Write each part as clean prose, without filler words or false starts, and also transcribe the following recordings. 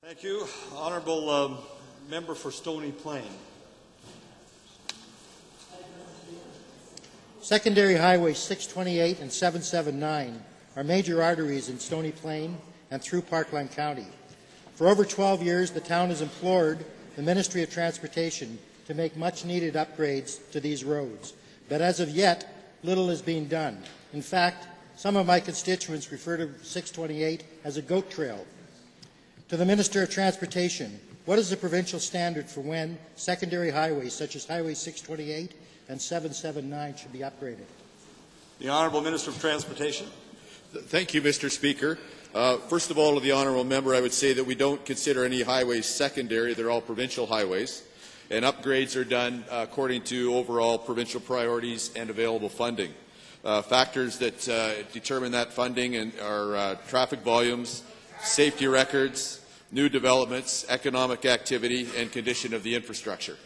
Thank you. Honourable Member for Stony Plain. Secondary Highways 628 and 779 are major arteries in Stony Plain and through Parkland County. For over 12 years, the town has implored the Ministry of Transportation to make much-needed upgrades to these roads. But as of yet, little is being done. In fact, some of my constituents refer to 628 as a goat trail. To the Minister of Transportation, what is the provincial standard for when secondary highways such as Highway 628 and 779 should be upgraded? The Honourable Minister of Transportation. Thank you, Mr. Speaker. First of all, to the Honourable Member, I would say that we don't consider any highways secondary. They're all provincial highways, and upgrades are done according to overall provincial priorities and available funding. Factors that determine that funding are traffic volumes, safety records, new developments, economic activity, and condition of the infrastructure.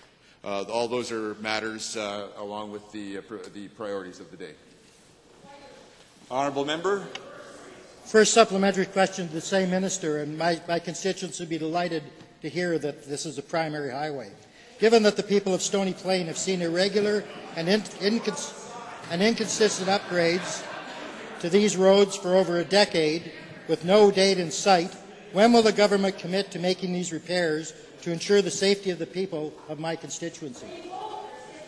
All those are matters along with the priorities of the day. Honourable Member. First supplementary question to the same minister, and my constituents would be delighted to hear that this is a primary highway. Given that the people of Stony Plain have seen irregular and inconsistent upgrades to these roads for over a decade with no date in sight, when will the government commit to making these repairs to ensure the safety of the people of my constituency?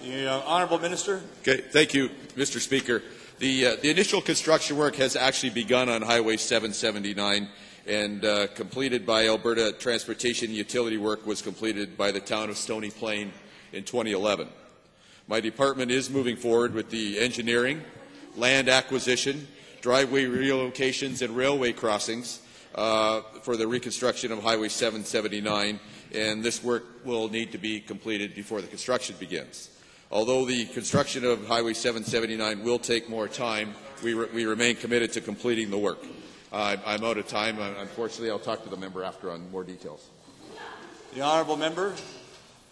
The Honourable Minister. Okay, thank you, Mr. Speaker. The initial construction work has actually begun on Highway 779 and completed by Alberta Transportation. Utility work was completed by the town of Stony Plain in 2011. My department is moving forward with the engineering, land acquisition, driveway relocations and railway crossings for the reconstruction of Highway 779, and this work will need to be completed before the construction begins. Although the construction of Highway 779 will take more time, we remain committed to completing the work. I'm out of time. Unfortunately, I'll talk to the member after on more details. The Honourable Member.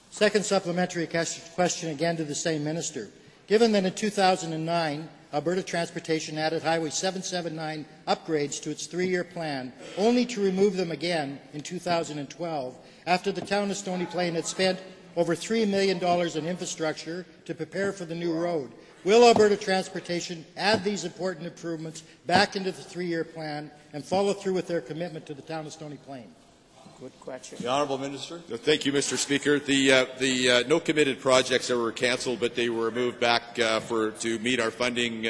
Second supplementary question again to the same minister. Given that in 2009, Alberta Transportation added Highway 779 upgrades to its 3-year plan, only to remove them again in 2012, after the town of Stony Plain had spent over $3 million in infrastructure to prepare for the new road. Will Alberta Transportation add these important improvements back into the 3-year plan and follow through with their commitment to the town of Stony Plain? Good question. The Honourable Minister. Thank you, Mr. Speaker. The no committed projects that were cancelled, but they were moved back to meet our funding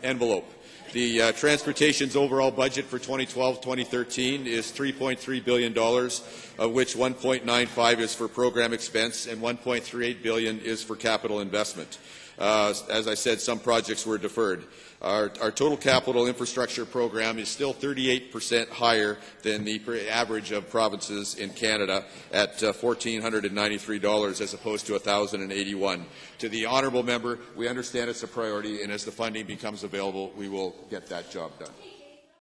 envelope. The Transportation's overall budget for 2012-2013 is $3.3 billion, of which $1.95 is for program expense and $1.38 billion is for capital investment. As I said, some projects were deferred. Our total capital infrastructure program is still 38% higher than the average of provinces in Canada at $1,493 as opposed to $1,081. To the Honourable Member, we understand it's a priority, and as the funding becomes available, we will get that job done.